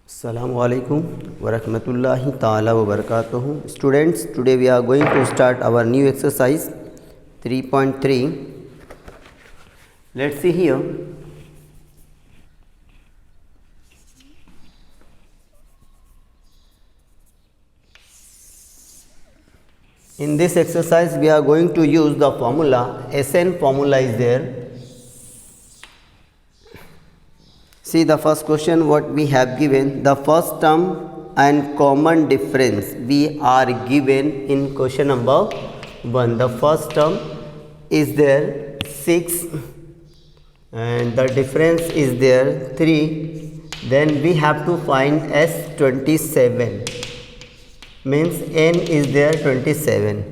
Assalamu alaikum wa rahmatullahi ta'ala wa barakatuhu. Students, today we are going to start our new exercise 3.3. Let's see here. In this exercise we are going to use the formula. SN formula is there. See the first question what we have given. The first term and common difference we are given in question number 1. The first term is there 6 and the difference is there 3. Then we have to find S27, means n is there 27.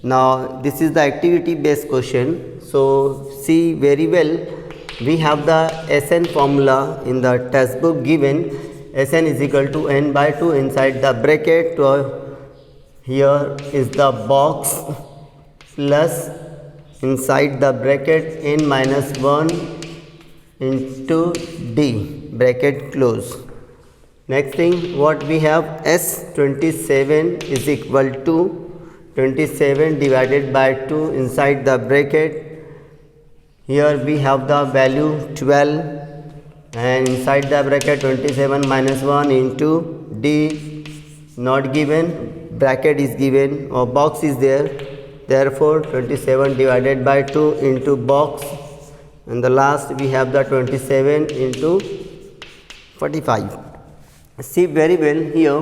Now this is the activity based question, so see very well. We have the Sn formula in the textbook given. Sn is equal to n by 2 inside the bracket. Here is the box plus inside the bracket n minus 1 into d bracket close. Next thing what we have, S27 is equal to 27 divided by 2 inside the bracket. Here we have the value 12 and inside the bracket 27 minus 1 into d not given, bracket is given or box is there. Therefore 27 divided by 2 into box, and the last we have the 27 into 45. See very well, here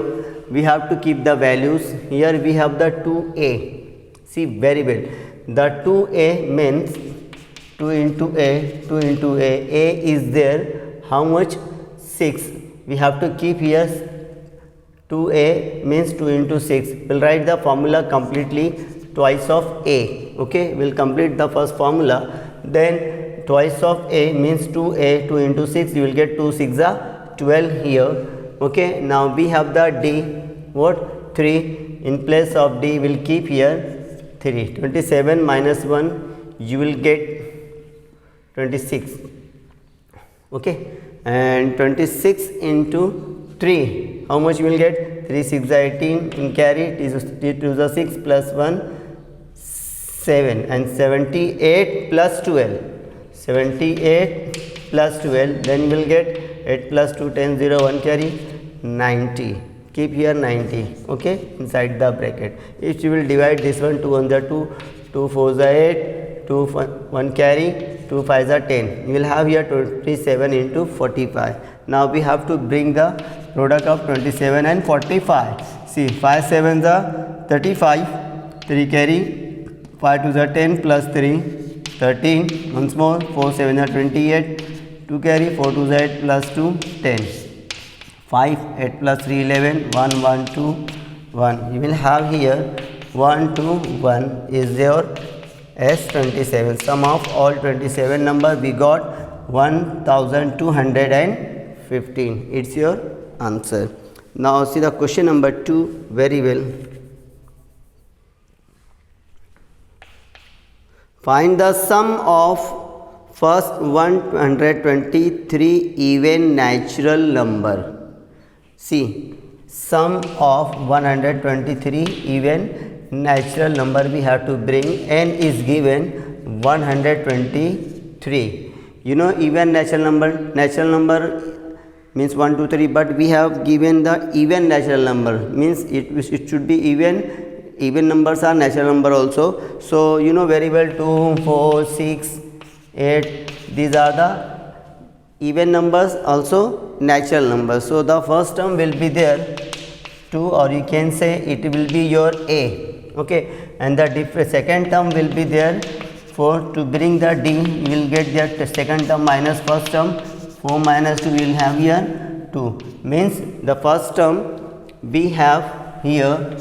we have to keep the values. Here we have the 2a. See very well, the 2a means 2 into a, 2 into a is there, how much? 6. We have to keep here 2a means 2 into 6. We'll write the formula completely, twice of a. Okay, we'll complete the first formula. Then twice of a means 2a, 2 into 6, you will get 2 6 are 12 here. Okay, now we have the d, what? 3. In place of d we'll keep here 3. 27 minus 1 you will get 26. Okay, and 26 into 3, how much you will get? 3 6 18, in carry it is 6 plus 1 7, and 78 plus 12, 78 plus 12, then you will get 8 plus 2 10 0 1 carry 90. Keep here 90. Okay, inside the bracket. If you will divide this one, 2 on the 2, 2 4 8, 2 1 carry, 2 5 are 10. You will have here 27 into 45. Now we have to bring the product of 27 and 45. See, 5 7s are 35, 3 carry, 5 2s are 10 plus 3, 13. Once more, 4 7 are 28, 2 carry, 4 2s are 8 plus 2, 10. 5 8 plus 3 11, 1 1 2 1. You will have here 1 2 1 is your S27. Sum of all 27 number we got 1215. It's your answer. Now see the question number 2 very well. Find the sum of first 123 even natural number. See, sum of 123 even natural number we have to bring. N is given 123. You know even natural number means 1 2 3, but we have given the even natural number, means it should be even numbers are natural number also. So you know very well 2 4 6 8, these are the even numbers, also natural numbers. So the first term will be there 2, or you can say it will be your a. Okay, and the second term will be there 4. To bring the d you will get that second term minus first term, 4 minus 2 you will have here 2, means the first term we have here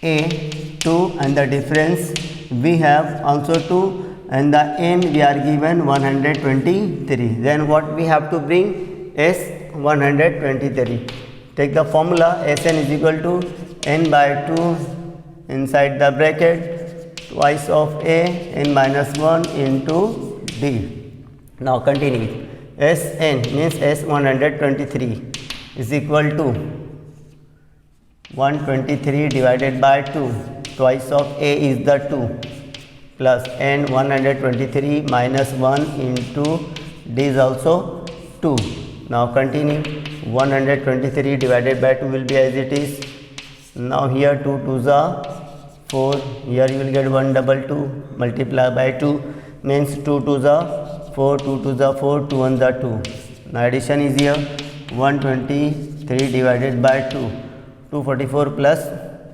a 2 and the difference we have also 2, and the n we are given 123. Then what we have to bring? S 123. Take the formula, Sn is equal to n by 2 inside the bracket twice of a, n minus 1 into d. Now continue. Sn means S 123 is equal to 123 divided by 2, twice of a is the 2, plus n 123 minus 1 into d is also 2. Now continue, 123 divided by 2 will be as it is. Now here 2 2s are 4, here you will get 122, multiply by 2 means 2 2s are 4, 2 2s are 4, 2 1s are 2. Now addition is here, 123 divided by 2, 244 plus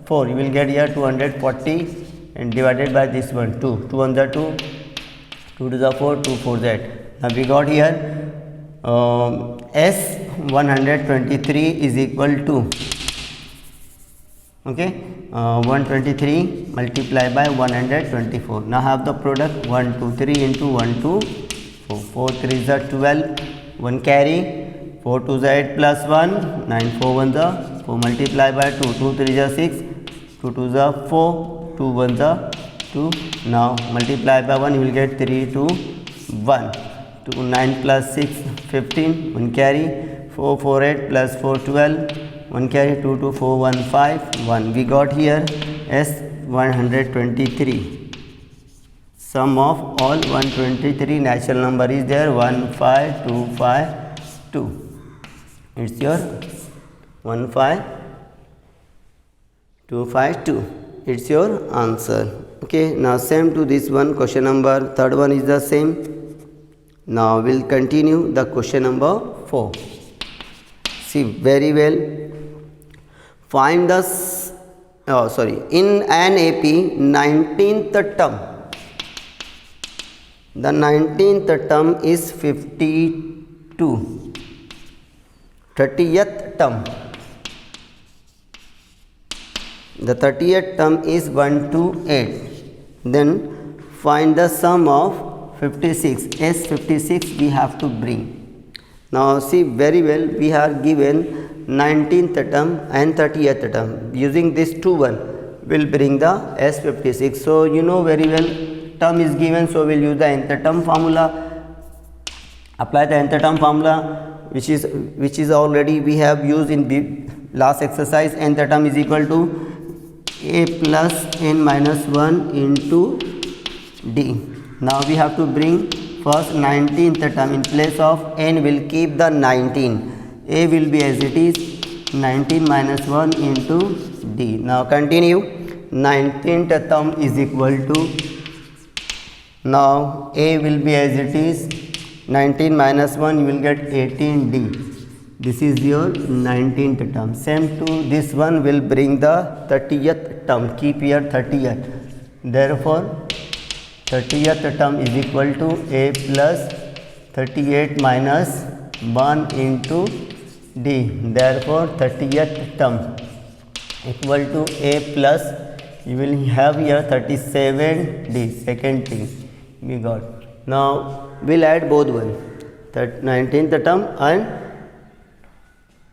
4, you will get here 240 and divided by this one 2, 2 1s are 2, 2 2s are 4, 2 4s are 8. Now we got here S 123 is equal to 123 multiplied by 124. Now have the product 1 2 3 into 1 2 4, 4 3s are 12, 1 carry, 4 2s are 8 plus 1, 9 4 1s are 4 multiplied by 2, 2 3s are 6, 2 2s are 4, 2 1s are 2. Now multiply by 1, you will get 3 2 1, 2 9 plus 6 15, 1 carry, 4 4 8 plus 4 12, 1 carry, 2 2 4 1 5 1. We got here S 123. Sum of all 123 natural number is there, 15252. It's your 15252. It's your answer. Okay, now same to this one, question number third one is the same. Now we'll continue the question number 4. See very well. Find the in an AP 19th term. The 19th term is 52. 30th term. The 30th term is 128. Then find the sum of 56. S56 we have to bring. Now see very well, we are given 19th term and 30th term. Using this 2 1 will bring the S56. So you know very well, term is given, so we'll use the nth term formula. Apply the nth term formula, which is already we have used in the last exercise. Nth term is equal to a plus n minus 1 into d. Now we have to bring first 19th term. In place of n will keep the 19. A will be as it is, 19 minus 1 into d. Now continue, 19th term is equal to, now A will be as it is, 19 minus 1 you will get 18d. This is your 19th term. Same to this one will bring the 30th term. Keep here 30th. Therefore 30th term is equal to A plus 38 minus 1 into d. Therefore 30th term equal to A plus, you will have here 37d. Second thing we got. Now we'll add both one, 19th term and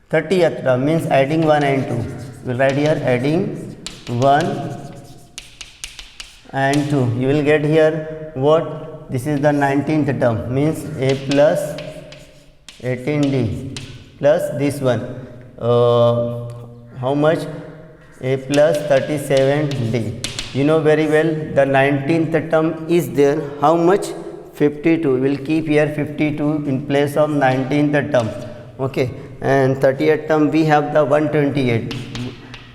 30th term, means adding 1 and 2. We'll write here adding 1 and 2. You will get here what? This is the 19th term, means A plus 18d plus this one. How much? A plus 37d. You know very well the 19th term is there. How much? 52. We will keep here 52 in place of 19th term. Okay. And 30th term we have the 128.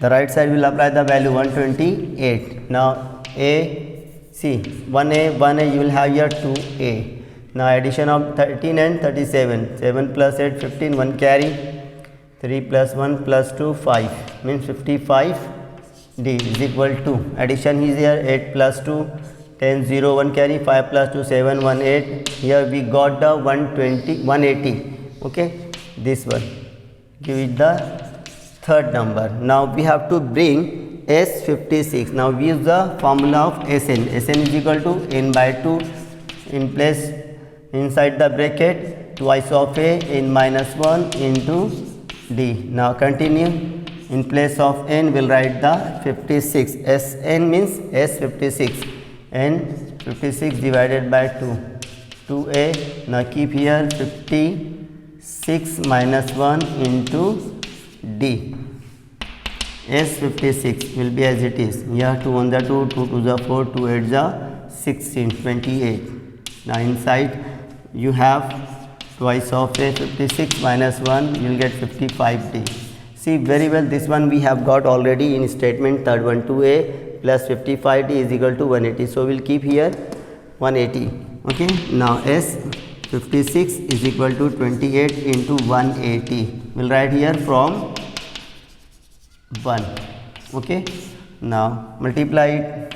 The right side will apply the value 128. Now A, see 1A you will have here 2A. Now addition of 13 and 37. 7 plus 8 15, 1 carry. 3 plus 1 plus 2 5, means 55d is equal to, addition is here 8 plus 2 10 0 1 carry, 5 plus 2 7 1 8. Here we got the 180. Okay, this one give it the third number. Now we have to bring S56. Now we use the formula of Sn. Sn is equal to n by 2 in place inside the bracket twice of a n minus 1 into d. Now continue, in place of n will write the 56. Sn means S56, n 56 divided by 2, 2a. Now keep here 56 6 minus 1 into D. S56 will be as it is. Here 2 1 the 2, 2 2 the 4, 2 8 the 16, 28. Now inside you have twice of A, 56 minus 1, you will get 55D. See very well, this one we have got already in statement third one. 2A plus 55D is equal to 180. So we will keep here 180. Okay. Now S56 is equal to 28 into 180. We will write here from 1. Okay. Now multiply it.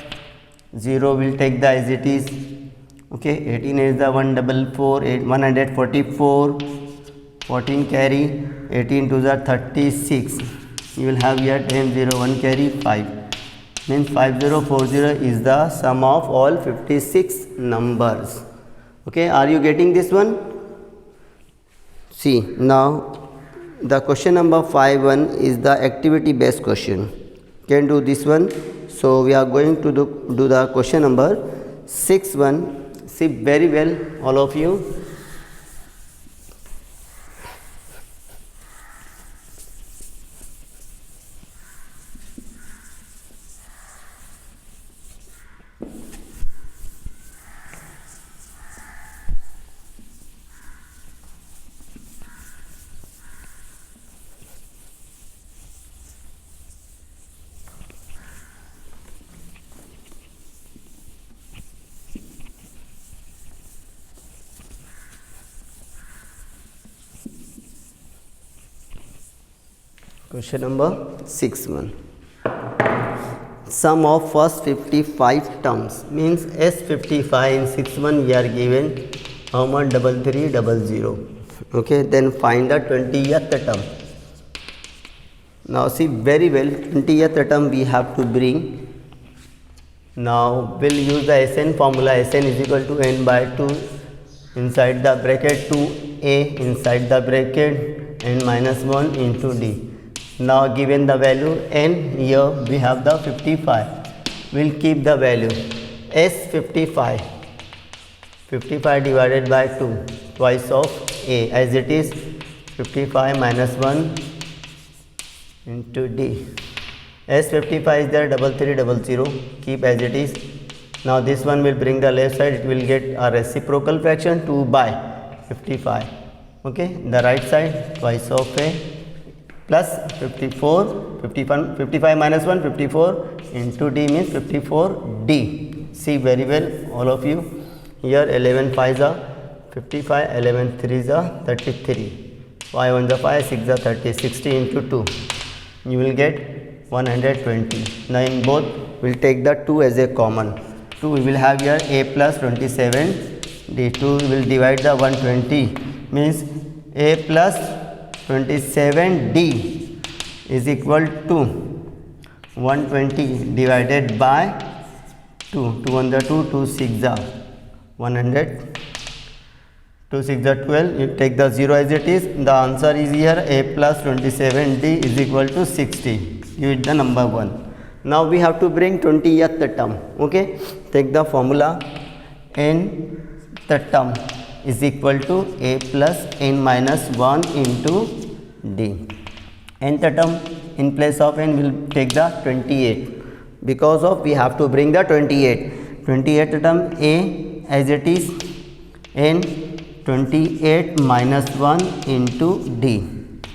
0 will take the as it is. Okay. 18 is the 144, 144, 14 carry, 18 to the 36. You will have here 10 0 1 carry 5. Means 5040 is the sum of all 56 numbers. Okay. Are you getting this one? See now. The question number 5.1 is the activity based question. Can do this one. So we are going to do the question number 6.1. See very well all of you. Question number 6.1. Sum of first 55 terms means S55 in 6.1 we are given how much 3300. Okay, then find the 20th term. Now see very well, 20th term we have to bring. Now we'll use the Sn formula. Sn is equal to n by 2 inside the bracket 2a inside the bracket n minus 1 into d. Now given the value n, here we have the 55. We'll keep the value S55. 55 divided by 2 twice of a as it is 55 minus 1 into d. S55 is there 3300. Keep as it is. Now this one will bring the left side. It will get a reciprocal fraction 2 by 55. Okay. The right side twice of a plus 55 minus 1 54 into d means 54d. See very well all of you. Here 11 5s are 55, 11 3s are 33, 5 1s are 5, 6 are 30, 60 into 2 you will get 120. Now in both we will take the 2 as a common. 2 we will have here a plus 27 d2 will divide the 120 means a plus 27d is equal to 120 divided by 2. 2 1 the 2, 2 6 are 100, 2 6 are 12. You take the 0 as it is. The answer is here a plus 27d is equal to 60. You hit the number 1. Now we have to bring 20th term. Okay, take the formula. N the term is equal to a plus n minus 1 into d. Nth term in place of n will take the 28 because of we have to bring the 28. 28th term a as it is n 28 minus 1 into d.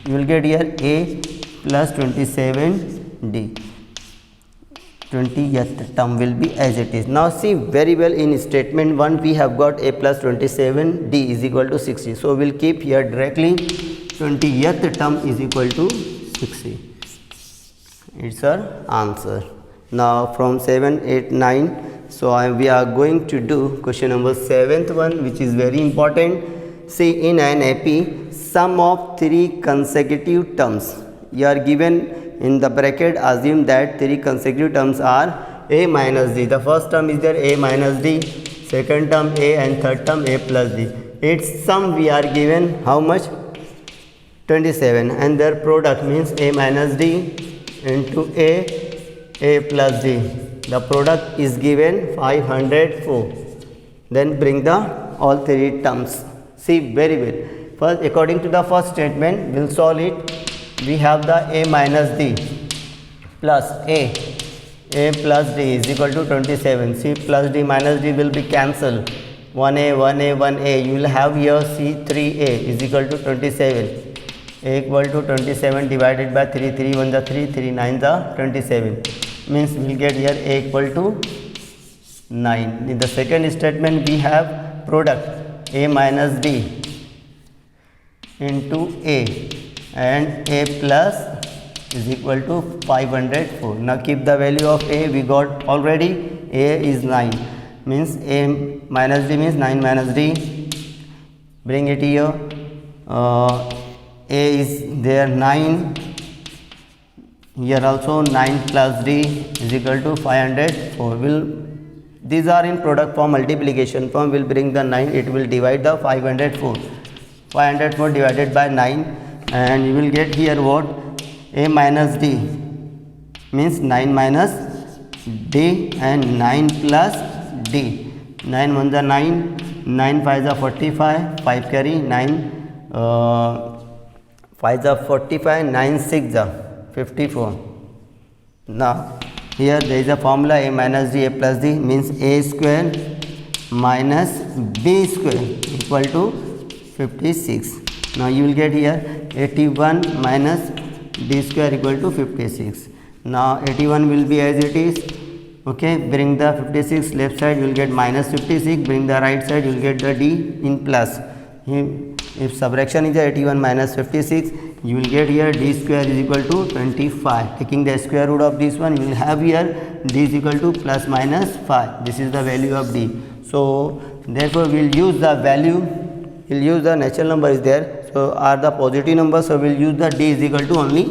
You will get here a plus 27d. 20th term will be as it is. Now see very well, in statement 1 we have got a plus 27d is equal to 60. So we will keep here directly 20th term is equal to 60. It's our answer. Now from 7, 8, 9. So we are going to do question number 7th one, which is very important. See, in an AP, sum of 3 consecutive terms. You are given in the bracket, assume that 3 consecutive terms are a minus d. The first term is there a minus d, second term a, and third term a plus d. Its sum we are given how much? 27, and their product means a minus d into a plus d. The product is given 504. Then bring the all 3 terms. See very well. First, according to the first statement, we'll solve it. We have the a minus d plus a plus d is equal to 27. C plus d minus d will be cancelled. 1a, 1a, 1a. You will have here C 3a is equal to 27. A equal to 27 divided by 3. 3 1 the 3, 3 9 the 27. Means we will get here a equal to 9. In the second statement, we have product a minus d into a and a plus is equal to 504. Now keep the value of a, we got already. A is 9, means a minus d means 9 minus d. Bring it here. A is there 9. Here also 9 plus d is equal to 504. These are in product form, multiplication form. Will bring the 9. It will divide the 504. 504 divided by 9, and you will get here what? A minus d means 9 minus d and 9 plus d. 9 1 the 9, 9 5 the 45, 5 carry 9, 5 the 45, 9 6 the 54. Now here there is a formula a minus d, a plus d means a square minus b square equal to 56. Now you will get here 81 minus d square equal to 56. Now 81 will be as it is. Okay, bring the 56 left side, you will get minus 56. Bring the right side, you will get the d in plus. If subtraction is 81 minus 56, you will get here d square is equal to 25. Taking the square root of this one, you will have here d is equal to plus minus 5. This is the value of d. So therefore we will use the value, we will use the natural number is there. So are the positive numbers, so we will use the d is equal to only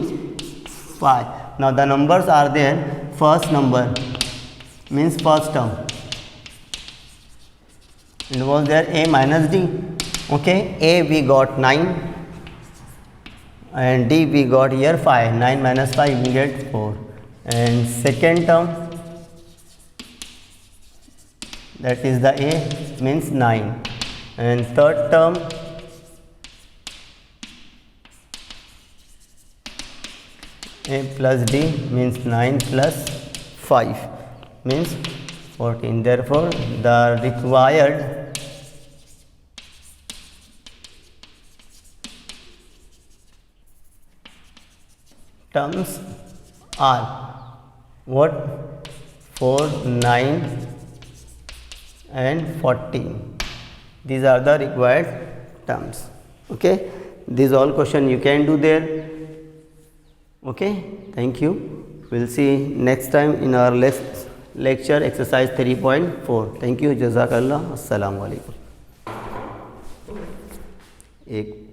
5. Now the numbers are there. First number means first term. It was there a minus d. Okay, a we got 9 and d we got here 5. 9 minus 5 we get 4. And second term, that is the a means 9. And third term, a plus d means 9 plus 5 means 14. Therefore the required terms are what? 4, 9 and 14. These are the required terms. Okay, these all question you can do there. Okay, thank you. We'll see next time in our lecture exercise 3.4. Thank you. Jazakallah. Assalamu alaikum.